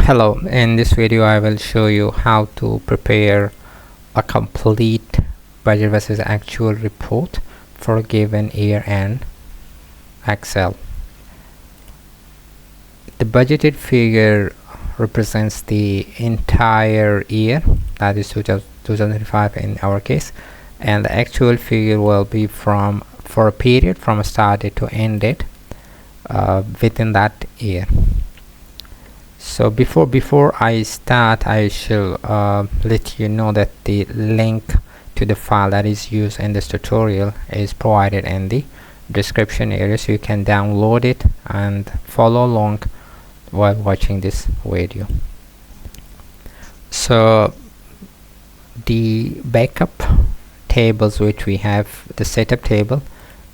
Hello, in this video I will show you how to prepare a complete budget versus actual report for a given year in Excel. The budgeted figure represents the entire year, that is 2025 in our case, and the actual figure will be for a period from a start date to end date within that year. So before I start, I shall let you know that the link to the file that is used in this tutorial is provided in the description area, so you can download it and follow along while watching this video. So the backup tables which we have, the setup table,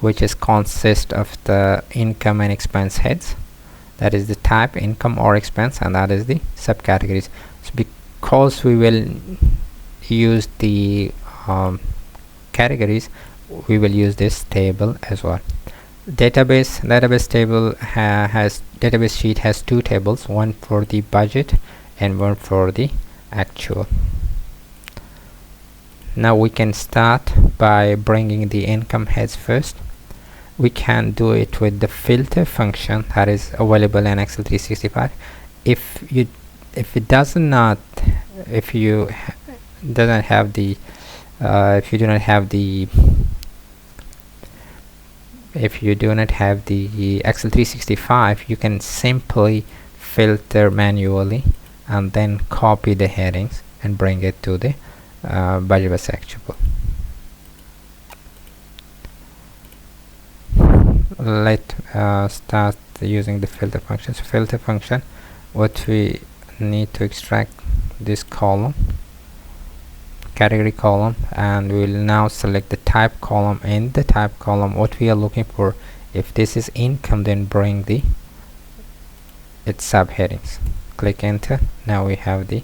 which is consist of the income and expense heads, that is the type, income or expense, and that is the subcategories. So because we will use the categories, we will use this table as well. Database sheet has two tables, one for the budget and one for the actual. Now we can start by bringing the income heads first. We can do it with the filter function that is available in Excel 365. If you do not have the Excel 365, you can simply filter manually and then copy the headings and bring it to the budget versus actual. Let's start using the filter function. So filter function, what we need to extract this column, category column, and we will now select the type column. In the type column, what we are looking for, if this is income, then bring its subheadings. Click enter. Now we have the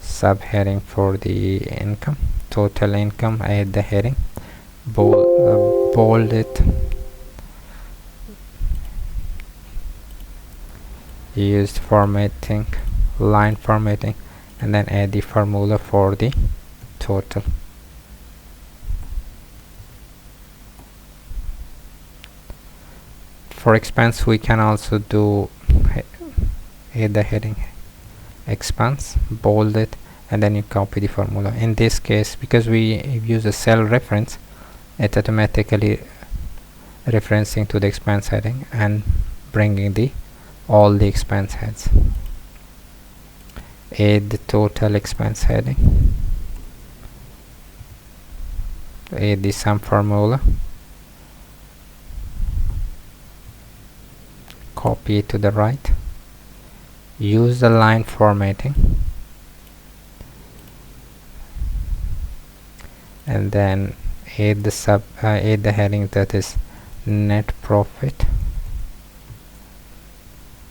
subheading for the income, total income. Add the heading, bold it, used formatting, line formatting, and then add the formula for the total. For expense, we can also do add the heading expense, bold it, and then you copy the formula. In this case, because we use a cell reference, it's automatically referencing to the expense heading and bringing all the expense heads. Add the total expense heading, add the sum formula, copy it to the right, use the line formatting, and then add the heading that is net profit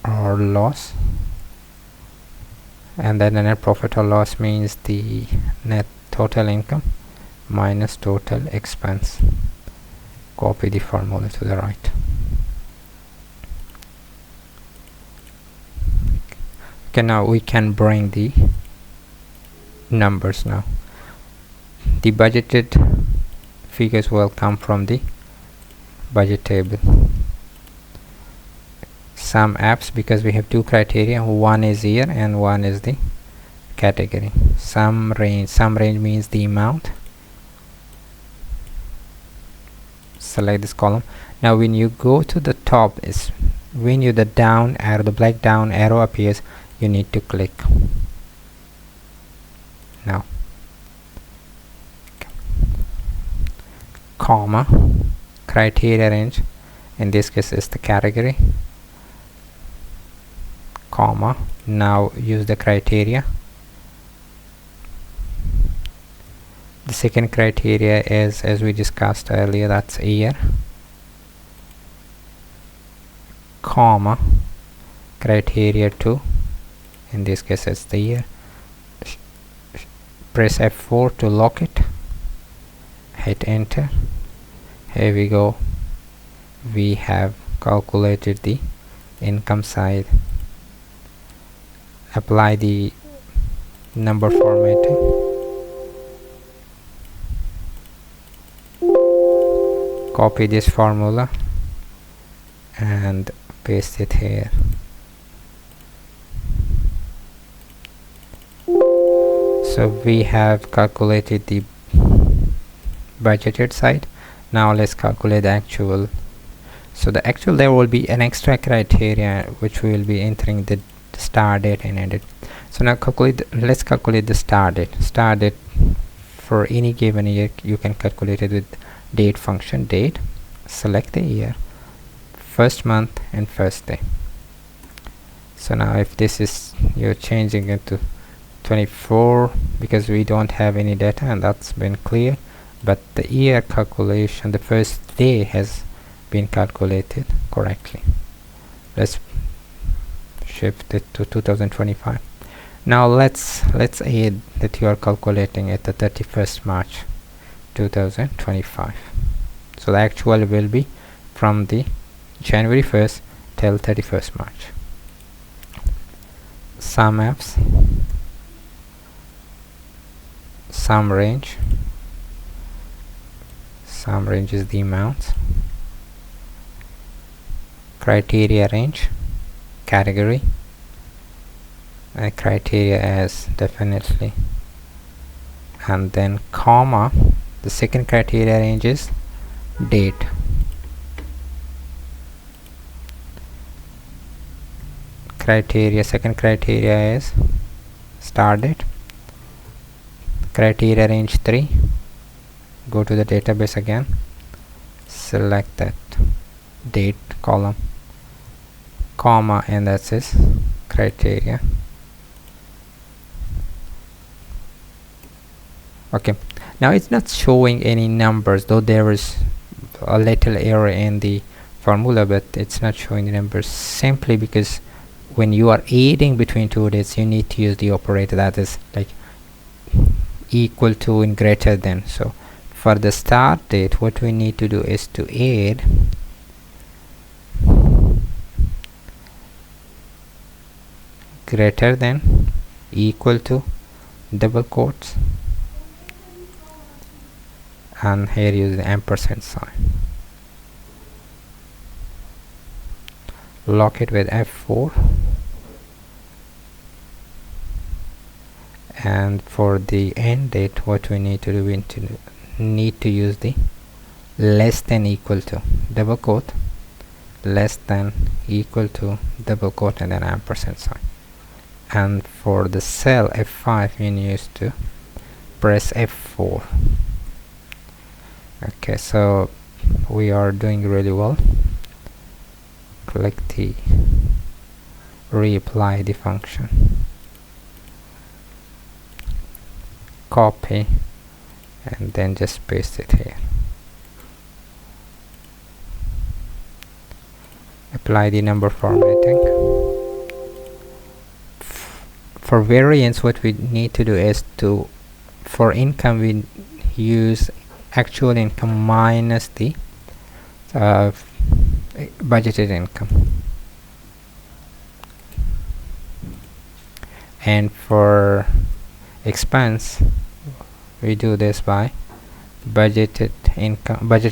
or loss, and then the net profit or loss means the net total income minus total expense. Copy the formula to the right. Okay, now we can bring the numbers. Now the budgeted figures will come from the budget table. Sum apps, because we have two criteria, one is year and one is the category. Sum range means the amount. Select this column. Now when you go to the top, is when you the down arrow, the black down arrow appears, you need to click. Now comma, criteria range, in this case is the category, comma, now use the criteria. The second criteria is, as we discussed earlier, that's year, comma, criteria 2, in this case it's the year. Press F4 to lock it, hit enter. Here we go, we have calculated the income side apply the number formatting, copy this formula and paste it here. So we have calculated the budgeted side. Now let's calculate the actual. So the actual, there will be an extra criteria which we will be entering the start date and end date. So now let's calculate the start date. Start date for any given year, you can calculate it with date function. Date, select the year, first month and first day. So now if this is, you're changing it to 24 because we don't have any data, and that's been clear, but the year calculation, the first day has been calculated correctly. Let's shift it to 2025. Now let's add that you are calculating at the 31st March 2025. So the actual will be from the January 1st till 31st March. Sum Fs, sum range. Sum range is the amount. Criteria range, category, and criteria as definitely, and then comma. The second criteria range is date. Criteria, second criteria is start date. Criteria range 3, go to the database again, select that date column, comma, and that is criteria. Okay, now it's not showing any numbers, though there is a little error in the formula, but it's not showing the numbers simply because when you are adding between two dates, you need to use the operator that is like equal to and greater than. So for the start date, what we need to do is to add greater than, equal to, double quotes, and here use the ampersand sign. Lock it with F4, and for the end date, what we need to do, we need to use the less than equal to, double quote, less than equal to, double quote, and then ampersand sign. And for the cell F5, you need to press F4. Okay, so we are doing really well. Click the reapply the function, copy, and then just paste it here. Apply the number formatting. For variance, what we need to do is to, for income, we use actual income minus the budgeted income, and for expense, we do this by budgeted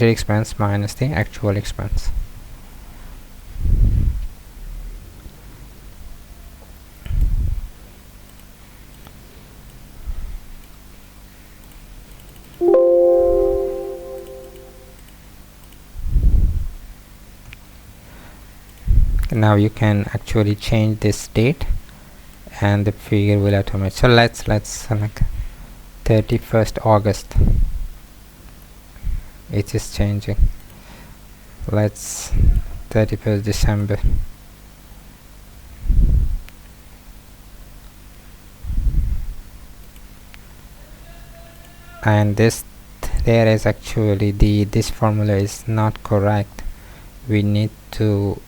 expense minus the actual expense. Now you can actually change this date and the figure will automate. So let's select 31st August. It is changing. Let's 31st December. And this, there is actually this formula is not correct. We need to,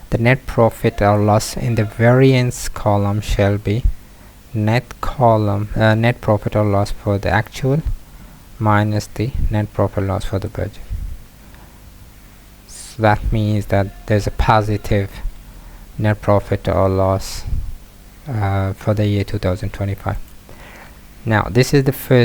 the net profit or loss in the variance column shall be net profit or loss for the actual minus the net profit loss for the budget. So that means that there's a positive net profit or loss for the year 2025. Now this is the first